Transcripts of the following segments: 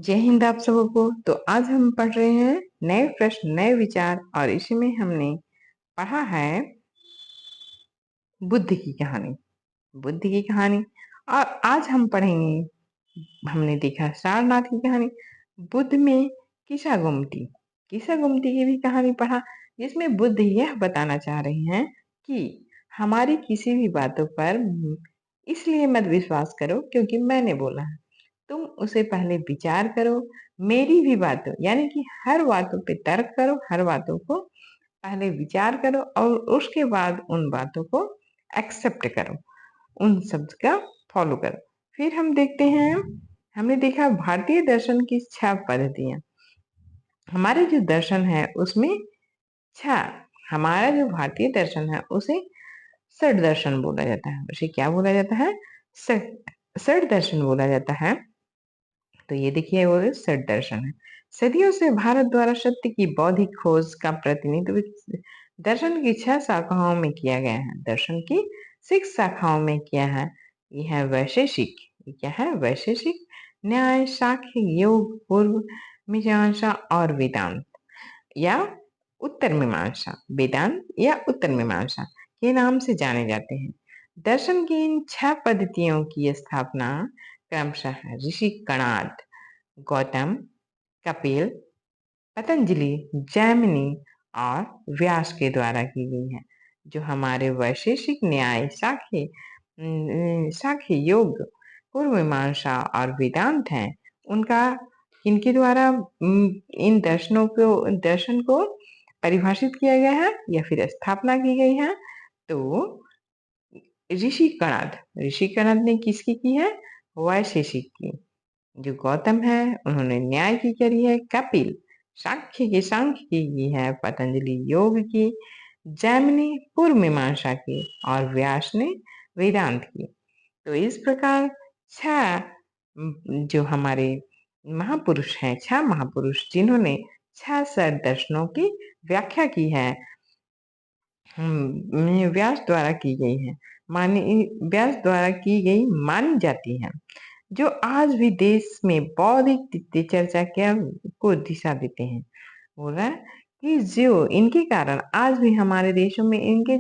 जय हिंद आप सबको। तो आज हम पढ़ रहे हैं नए प्रश्न नए विचार और इसी में हमने पढ़ा है बुद्ध की कहानी। बुद्ध की कहानी और आज हम पढ़ेंगे। हमने देखा सारनाथ की कहानी, बुद्ध में किस्सा गुमती की भी कहानी पढ़ा, जिसमें बुद्ध यह बताना चाह रहे हैं कि हमारी किसी भी बातों पर इसलिए मत विश्वास करो क्योंकि मैंने बोला है, तुम उसे पहले विचार करो। मेरी भी बातों यानी कि हर बातों पे तर्क करो, हर बातों को पहले विचार करो और उसके बाद उन बातों को एक्सेप्ट करो, उन शब्द का फॉलो करो। फिर हम देखते हैं, हमने देखा भारतीय दर्शन की 6 पद्धतियां। हमारे जो दर्शन है उसमें 6, हमारा जो भारतीय दर्शन है उसे षड दर्शन बोला जाता है। उसे क्या बोला जाता है? षड दर्शन बोला जाता है। तो ये देखिए वो षड दर्शन है। सदियों से भारत द्वारा सत्य की बौद्धिक खोज का प्रतिनिधित्व दर्शन की 6 शाखाओं में किया गया है। दर्शन की 6 शाखाओं में किया है। यह है वैशेषिक। ये क्या है? वैशेषिक, न्याय, सांख्य, योग, पूर्व मीमांसा और वेदांत या उत्तर मीमांसा। वेदांत या उत्तर मीमांसा के नाम से जाने जाते हैं। दर्शन की इन 6 पद्धतियों की स्थापना क्रमशः ऋषि कणाद, गौतम, कपिल, पतंजलि, जैमिनी और व्यास के द्वारा की गई है। जो हमारे वैशेषिक, न्याय, सांख्य, योग, पूर्व मीमांसा और वेदांत हैं, उनका इनके द्वारा इन दर्शन को परिभाषित किया गया है या फिर स्थापना की गई है। तो ऋषि कणाद ने किसकी की है? वैशेषिक की। जो गौतम है उन्होंने न्याय की करी है। कपिल सांख्य की है। पतंजलि योग की। जैमिनी पूर्व मीमांसा की और व्यास ने वेदांत की। तो इस प्रकार 6 जो हमारे महापुरुष हैं, 6 महापुरुष जिन्होंने 6 दर्शनों की व्याख्या की है, व्यास द्वारा की गई है, व्यास द्वारा की गई मानी जाती है, जो आज भी देश में बौद्धिक चर्चा क्या को दिशा देते हैं। बोल रहा है कि जो इनके कारण आज भी हमारे देशों में इनके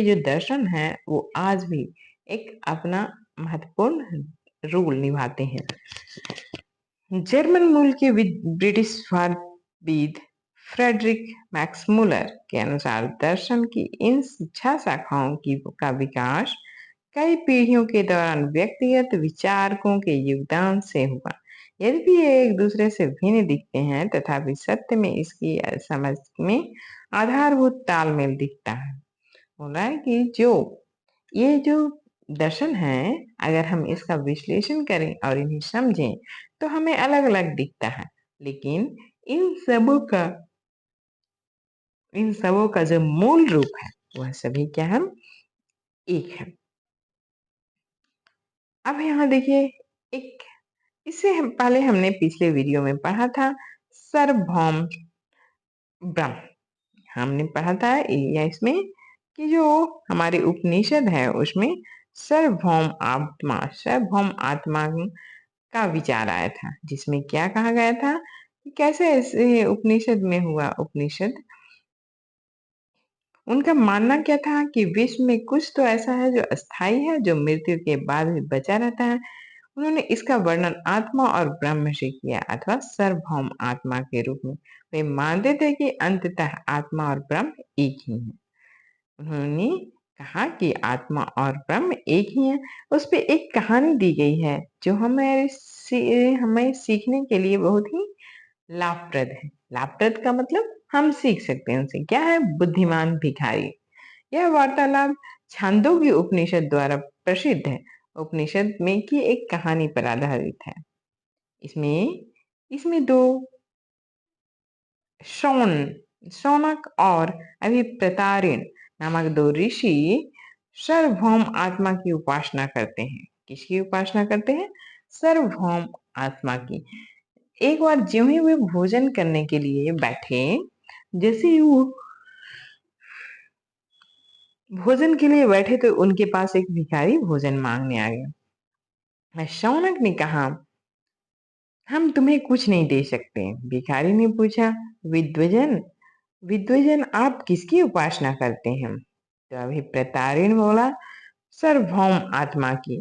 जो दर्शन हैं वो आज भी एक अपना महत्वपूर्ण रोल निभाते हैं। जर्मन मूल के ब्रिटिश वादविद फ्रेडरिक मैक्स मुलर के अनुसार दर्शन की इन 6 शाखाओं का विकास कई पीढ़ियों के दौरान व्यक्तिगत विचारकों के योगदान से हुआ। यद्यपि ये एक दूसरे से भिन्न दिखते हैं तथापि सत्य में इसकी समझ में आधारभूत तालमेल दिखता है। बोला है कि ये जो दर्शन है, अगर हम इसका विश्लेषण करें और इन्हें समझें तो हमें अलग अलग दिखता है, लेकिन इन सबों का जो मूल रूप है वह सभी क्या है? एक है। अब यहाँ देखिए, एक इससे हम पहले हमने पिछले वीडियो में पढ़ा था सार्वभौम ब्रह्म। हमने पढ़ा था या इसमें कि जो हमारे उपनिषद है उसमें सार्वभौम आत्मा का विचार आया था, जिसमें क्या कहा गया था कि कैसे ऐसे उपनिषद में हुआ। उपनिषद उनका मानना क्या था कि विश्व में कुछ तो ऐसा है जो अस्थाई है, जो मृत्यु के बाद भी बचा रहता है। उन्होंने इसका वर्णन आत्मा और ब्रह्म से किया अथवा सार्वभौम आत्मा के रूप में। वे मानते थे कि अंततः आत्मा और ब्रह्म एक ही है। उन्होंने कहा कि आत्मा और ब्रह्म एक ही है। उस पे एक कहानी दी गई है जो हमें सीखने के लिए बहुत ही लाभप्रद है। लाभप्रद का मतलब हम सीख सकते हैं उनसे। क्या है? बुद्धिमान भिखारी। यह वार्तालाप छांदोग्य उपनिषद द्वारा प्रसिद्ध है। उपनिषद में की एक कहानी पर आधारित है। इसमें इसमें दो शौनक और अभिप्रतारिण नामक 2 ऋषि सार्वभौम आत्मा की उपासना करते हैं। किसकी उपासना करते हैं? सार्वभौम आत्मा की। एक बार ज्यों ही वे भोजन करने के लिए बैठे, जैसे ही वो भोजन के लिए बैठे तो उनके पास एक भिखारी भोजन मांगने आ गया। शौनक ने कहा हम तुम्हें कुछ नहीं दे सकते। भिखारी ने पूछा, विद्वजन, विद्वजन आप किसकी उपासना करते हैं? तो अभी प्रतारिण बोला, सार्वभौम आत्मा की।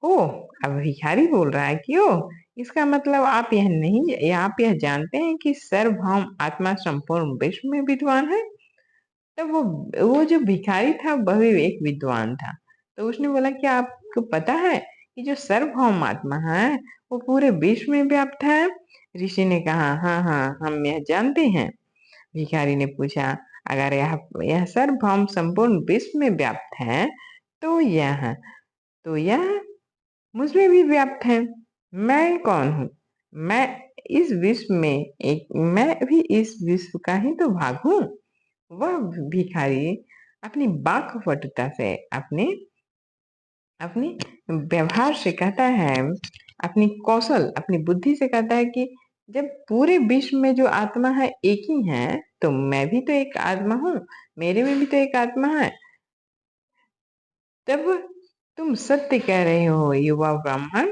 ओ, अब भिखारी बोल रहा है कि ओ, इसका मतलब आप यह नहीं, आप यह जानते हैं कि सार्वभौम आत्मा संपूर्ण विश्व में विद्वान है? तो वो जो भिखारी था वह भी एक विद्वान था। तो उसने बोला, क्या आपको पता है कि जो सार्वभौम आत्मा है वो पूरे विश्व में व्याप्त है? ऋषि ने कहा, हाँ हाँ, हम यह जानते हैं। भिखारी ने पूछा, अगर यह सार्वभौम संपूर्ण विश्व में व्याप्त है तो यह मुझमें भी व्याप्त है। मैं कौन हूँ? मैं इस विश्व में एक मैं भी इस विश्व का ही तो भाग हूँ। वह भिखारी अपनी वाक्पटुता से, अपने अपनी व्यवहार से कहता है, अपनी कौशल, अपनी बुद्धि से कहता है कि जब पूरे विश्व में जो आत्मा है एक ही है, तो मैं भी तो एक आत्मा हूँ, मेरे में भी तो एक आत्मा है। तब तुम सत्य कह रहे हो युवा ब्राह्मण।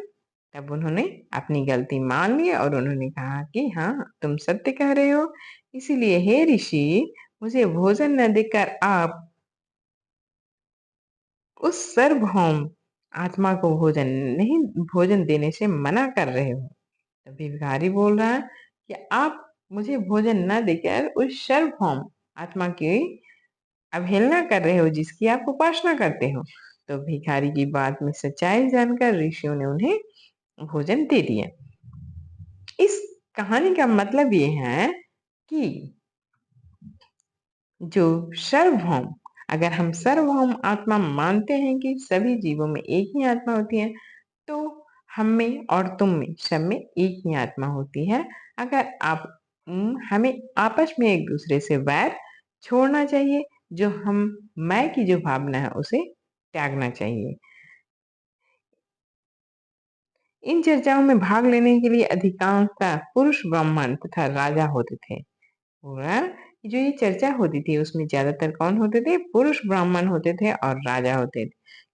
तब उन्होंने अपनी गलती मान ली और उन्होंने कहा कि हाँ, तुम सत्य कह रहे हो। इसीलिए हे ऋषि, मुझे भोजन न देकर आप उस सार्वभौम आत्मा को भोजन देने से मना कर रहे हो। तभी भिखारी बोल रहा है कि आप मुझे भोजन न देकर उस सार्वभौम आत्मा की अवहेलना कर रहे हो जिसकी आप उपासना करते हो। तो भिखारी की बात में सच्चाई जानकर ऋषियों ने उन्हें भोजन दे दिया। इस कहानी का मतलब ये है कि जो सार्वभौम, अगर हम सार्वभौम आत्मा मानते हैं कि सभी जीवों में एक ही आत्मा होती है, तो हम में और तुम में, सब में एक ही आत्मा होती है। अगर हमें आपस में एक दूसरे से वैर छोड़ना चाहिए। जो हम मैं की जो भावना है उसे त्यागना चाहिए। इन चर्चाओं में भाग लेने के लिए अधिकांशतः पुरुष ब्राह्मण तथा राजा होते थे। पूरा जो ये चर्चा होती थी उसमें ज्यादातर कौन होते थे? पुरुष ब्राह्मण होते थे और राजा होते थे।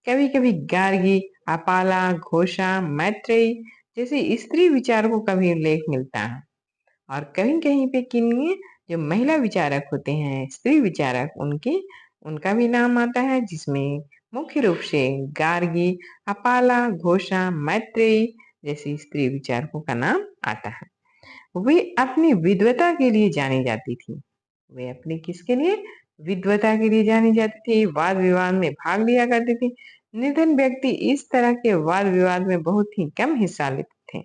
कभी कभी गार्गी, अपाला, घोषा, मैत्रेयी जैसे स्त्री विचारकों का भी उल्लेख मिलता है। और कहीं कहीं पे किन्हीं जो महिला विचारक होते हैं, स्त्री विचारक, उनका भी नाम आता है, जिसमें मुख्य रूप से गार्गी, अपाला, घोषा, मैत्रेयी जैसी स्त्री विचारकों का नाम आता है। वे अपनी विद्वता के लिए जानी जाती थी। वे अपनी किसके लिए? विद्वता के लिए जानी जाती थी। वाद विवाद में भाग लिया करती थी। निर्धन व्यक्ति इस तरह के वाद विवाद में बहुत ही कम हिस्सा लेते थे।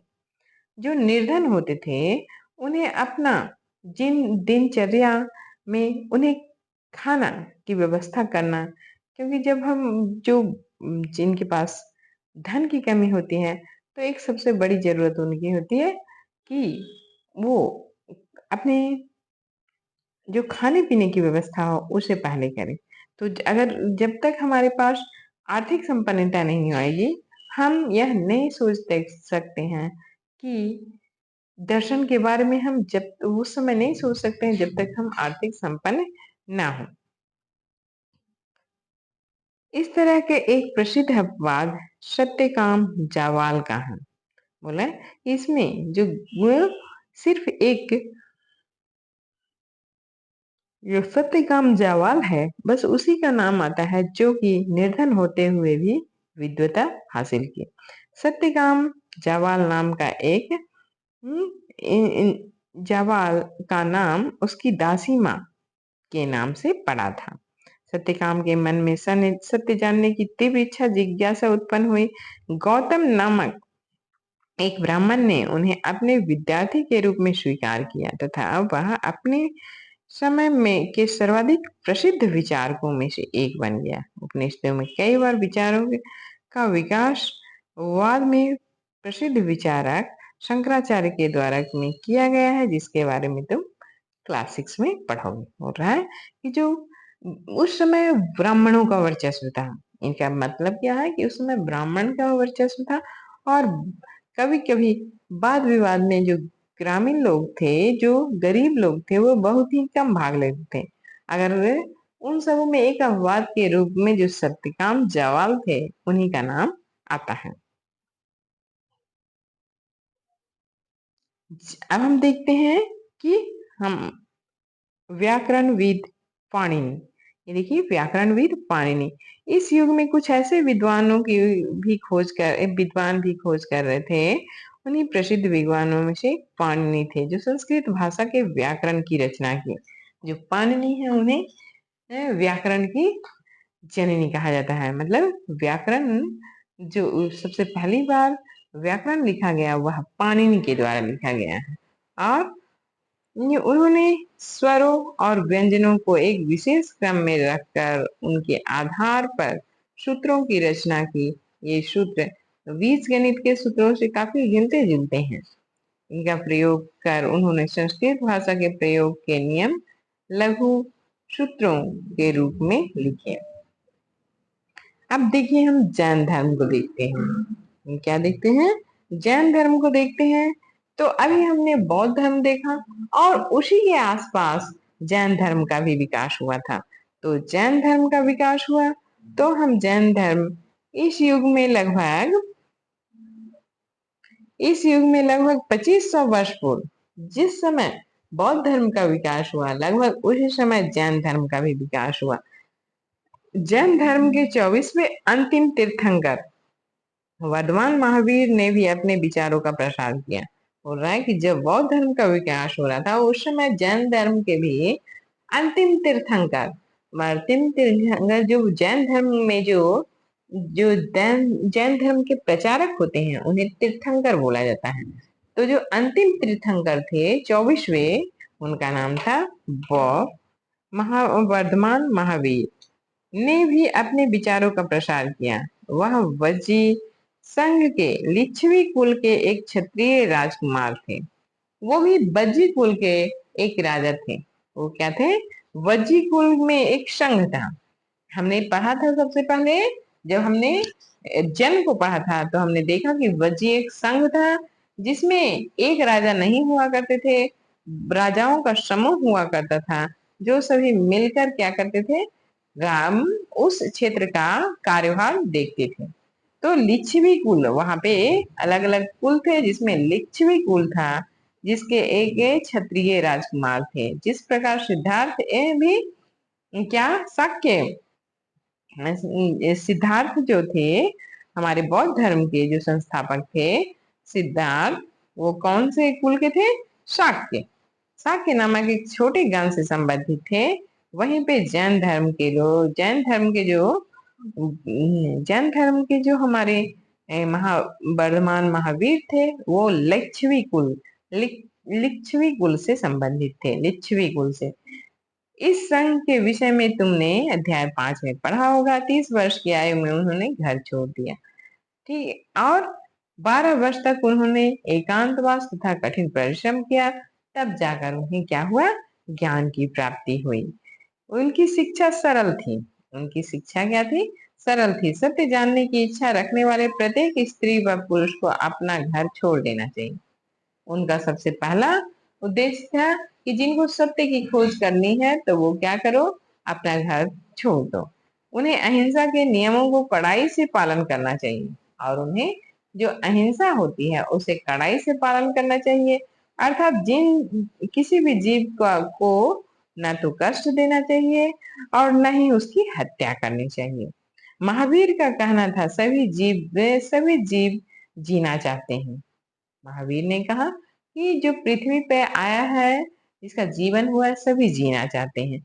जो निर्धन होते थे उन्हें अपना जिन दिनचर्या में उन्हें खाना की व्यवस्था करना, क्योंकि जब हम जो जिनके पास धन की कमी होती है, तो एक सबसे बड़ी जरूरत उनकी होती है कि वो अपने जो खाने पीने की व्यवस्था हो उसे पहले करें। तो अगर जब तक हमारे पास आर्थिक संपन्नता नहीं आएगी, हम यह नहीं सकते हैं कि दर्शन के बारे में हम जब उस समय नहीं सोच सकते हैं जब तक हम आर्थिक संपन्न ना हो। इस तरह के एक प्रसिद्ध अपवाद सत्यकाम जावाल का है। बोला इसमें जो वो सिर्फ एक जो सत्यकाम जावाल है, बस उसी का नाम आता है जो कि निर्धन होते हुए भी विद्वता हासिल की। सत्यकाम जावाल नाम का एक हम्म, जावाल का नाम उसकी दासी माँ के नाम से पड़ा था। सत्यकाम के मन में सत्य जानने की तीव्र इच्छा, जिज्ञासा उत्पन्न हुई। गौतम नामक एक ब्राह्मण ने उन्हें अपने विद्यार्थी के रूप में स्वीकार किया तथा वह अपने समय में के सर्वाधिक प्रसिद्ध विचारकों में से एक बन गया। उपनिषदों में कई बार विचारों का विकास वाद में प्रसिद्ध विचारक शंकराचार्य के द्वारा में किया गया है, जिसके बारे में तुम क्लास 6 में पढ़ोगे। हो रहा है कि जो उस समय ब्राह्मणों का वर्चस्व था। इनका मतलब क्या है कि उस समय ब्राह्मण का वर्चस्व था। और कभी कभी वाद विवाद में जो ग्रामीण लोग थे, जो गरीब लोग थे, वो बहुत ही कम भाग लेते थे। अगर उन सब में एक अपवाद के रूप में जो सत्यकाम जवाल थे, उन्हीं का नाम आता है। अब हम देखते हैं कि हम व्याकरणविद पाणिनि, ये देखिए व्याकरणविद पाणिनि, इस युग में कुछ ऐसे विद्वानों की भी खोज कर विद्वान भी खोज कर रहे थे। उन्हीं प्रसिद्ध विद्वानों में से पाणिनि थे, जो संस्कृत भाषा के व्याकरण की रचना की। जो पाणिनि है उन्हें व्याकरण की जननी कहा जाता है। मतलब व्याकरण जो सबसे पहली बार व्याकरण लिखा गया वह पाणिनि के द्वारा लिखा गया है। और उन्होंने स्वरों और व्यंजनों को एक विशेष क्रम में रखकर उनके आधार पर सूत्रों की रचना की। ये सूत्र बीजगणित के सूत्रों से काफी मिलते जुलते हैं। इनका प्रयोग कर उन्होंने संस्कृत भाषा के प्रयोग के नियम लघु सूत्रों के रूप में लिखे। अब देखिए हम जैन धर्म को देखते हैं। हम क्या देखते हैं? जैन धर्म को देखते हैं। तो अभी हमने बौद्ध धर्म देखा और उसी के आसपास जैन धर्म का भी विकास हुआ था। तो जैन धर्म का विकास हुआ तो हम जैन धर्म इस युग में लगभग 2500 वर्ष पूर्व जिस समय बौद्ध धर्म का विकास हुआ, लगभग उसी समय जैन धर्म का भी विकास हुआ। जैन धर्म के 24वें अंतिम तीर्थंकर वर्धमान महावीर ने भी अपने विचारों का प्रसार किया। बोल रहा है कि जब बौद्ध धर्म का विकास हो रहा था उस समय जैन धर्म के भी अंतिम तीर्थंकर जो जैन धर्म में जो जो जैन धर्म के प्रचारक होते हैं उन्हें तीर्थंकर बोला जाता है। तो जो अंतिम तीर्थंकर थे 24वें, उनका नाम था वर्धमान महावीर ने भी अपने विचारों का प्रसार किया। वह वज्जी संघ के लिच्छवी कुल के एक क्षत्रिय राजकुमार थे। वो भी वज्जी कुल के एक राजा थे। वो क्या थे? वज्जी कुल में एक संघ था। हमने पढ़ा था सबसे पहले, जब हमने जन्म को पढ़ा था तो हमने देखा कि वज्जी एक संघ था जिसमें एक राजा नहीं हुआ करते थे, राजाओं का समूह हुआ करता था, जो सभी मिलकर क्या करते थे? राम उस क्षेत्र का कार्यभार देखते थे। तो लिच्छवी कुल, वहां पे अलग अलग कुल थे जिसमें लिच्छवी कुल था, जिसके एक क्षत्रिय राजकुमार थे। जिस प्रकार सिद्धार्थ भी क्या शाक्य सिद्धार्थ जो थे हमारे बौद्ध धर्म के जो संस्थापक थे, सिद्धार्थ, वो कौन से कुल के थे? शाक्य। शाक्य नामक एक छोटे गांव से संबंधित थे। वहीं पे जैन धर्म के जो हमारे वर्धमान महावीर थे वो लिच्छवी कुल से संबंधित थे। लिच्छवी कुल से इस संघ के विषय में तुमने अध्याय 5 में पढ़ा होगा। 30 वर्ष की आयु में उन्होंने घर छोड़ दिया। ठीक है। और 12 वर्ष तक उन्होंने एकांतवास तथा कठिन परिश्रम किया। तब जाकर उन्हें क्या हुआ? ज्ञान की प्राप्ति हुई। उनकी शिक्षा सरल थी। उनकी शिक्षा क्या थी? सरल थी। सत्य जानने की इच्छा रखने वाले प्रत्येक स्त्री व पुरुष को अपना घर छोड़ देना चाहिए। उनका सबसे पहला उद्देश्य था कि जिनको सत्य की खोज करनी है तो वो क्या करो? अपना घर छोड़ दो। उन्हें अहिंसा के नियमों को कड़ाई से पालन करना चाहिए और उन्हें जो अहिंसा होती है उसे कड़ाई से पालन करना चाहिए। अर्थात किसी भी जीव को न तो कष्ट देना चाहिए और न ही उसकी हत्या करनी चाहिए। महावीर का कहना था सभी जीव जीना चाहते हैं। महावीर ने कहा कि जो पृथ्वी पे आया है, जिसका जीवन हुआ है, सभी जीना चाहते हैं,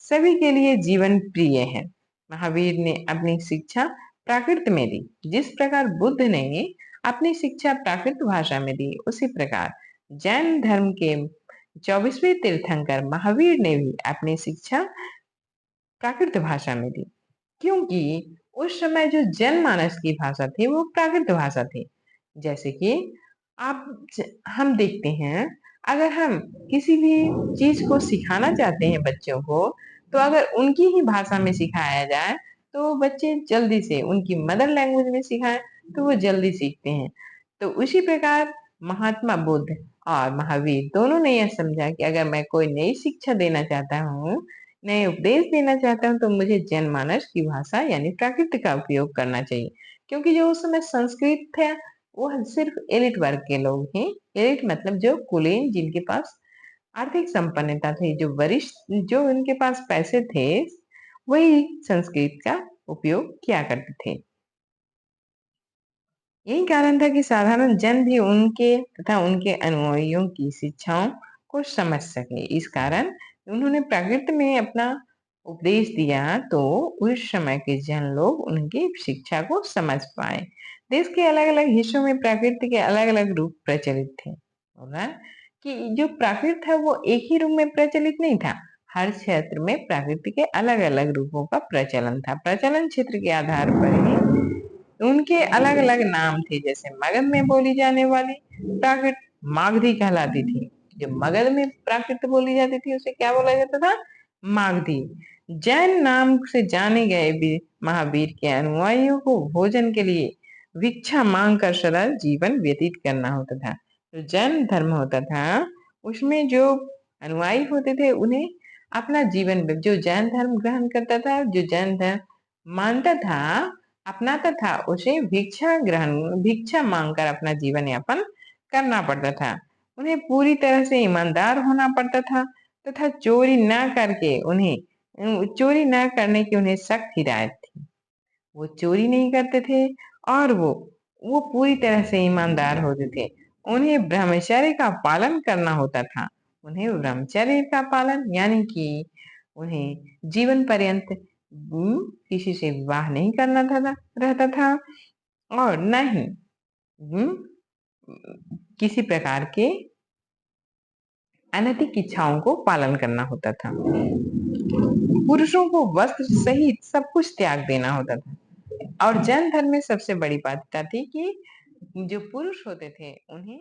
सभी के लिए जीवन प्रिय है। महावीर ने अपनी शिक्षा प्राकृत में दी। जिस प्रकार बुद्ध ने अपनी शिक्षा प्राकृत भाषा में दी, उसी प्रकार जैन धर्म के 24वें तीर्थंकर महावीर ने भी अपनी शिक्षा प्राकृत भाषा में दी। क्योंकि उस समय जो जनमानस की भाषा थी वो प्राकृत भाषा थी। जैसे कि आप हम देखते हैं, अगर हम किसी भी चीज को सिखाना चाहते हैं बच्चों को, तो अगर उनकी ही भाषा में सिखाया जाए तो बच्चे जल्दी से, उनकी मदर लैंग्वेज में सिखाएं तो वो जल्दी सीखते हैं। तो उसी प्रकार महात्मा बुद्ध और महावीर दोनों ने यह समझा कि अगर मैं कोई नई शिक्षा देना चाहता हूँ, नए उपदेश देना चाहता हूँ, तो मुझे जनमानस की भाषा यानी प्राकृत का उपयोग करना चाहिए। क्योंकि जो उस समय संस्कृत था वो सिर्फ एलिट वर्ग के लोग हैं। एलिट मतलब जो कुलीन, जिनके पास आर्थिक संपन्नता थी, जो वरिष्ठ, जो उनके पास पैसे थे, वही संस्कृत का उपयोग किया करते थे। यही कारण था कि साधारण जन भी उनके तथा उनके अनुयायियों की शिक्षाओं को समझ सके। इस कारण उन्होंने प्राकृत में अपना उपदेश दिया, तो उस समय के जन लोग उनकी शिक्षा को समझ पाए। देश के अलग अलग हिस्सों में प्राकृत के अलग अलग रूप प्रचलित थे। होगा कि जो प्राकृत है वो एक ही रूप में प्रचलित नहीं था। हर क्षेत्र में प्राकृत के अलग अलग रूपों का प्रचलन था। प्रचलन क्षेत्र के आधार पर ही उनके अलग अलग नाम थे। जैसे मगध में बोली जाने वाली प्राकृत मागधी कहलाती थी। जो मगध में प्राकृत बोली जाती थी उसे क्या बोला जाता था? मागधी। जैन नाम से जाने गए महावीर के अनुयायियों को भोजन के लिए भिक्षा मांग कर सदा जीवन व्यतीत करना होता था। जो जैन धर्म होता था उसमें जो अनुयायी होते थे उन्हें अपना जीवन, जो जैन धर्म ग्रहण करता था, जो जैन धर्म मानता था, अपनाता था, उसे भिक्षा मांगकर अपना जीवन यापन करना पड़ता था। उन्हें पूरी तरह से ईमानदार होना पड़ता था तथा चोरी न करने की उन्हें सख्त हिदायत थी। वो चोरी नहीं करते थे और वो पूरी तरह से ईमानदार होते थे। उन्हें ब्रह्मचर्य का पालन करना होता था। उन्हें ब्रह्मचर्य का पालन यानी कि उन्हें जीवन पर्यंत किसी से विवाह नहीं करना था रहता था, और न ही किसी प्रकार के अनैतिक इच्छाओं को पालन करना होता था। पुरुषों को वस्त्र सहित सब कुछ त्याग देना होता था। और जैन धर्म में सबसे बड़ी बात थी कि जो पुरुष होते थे उन्हें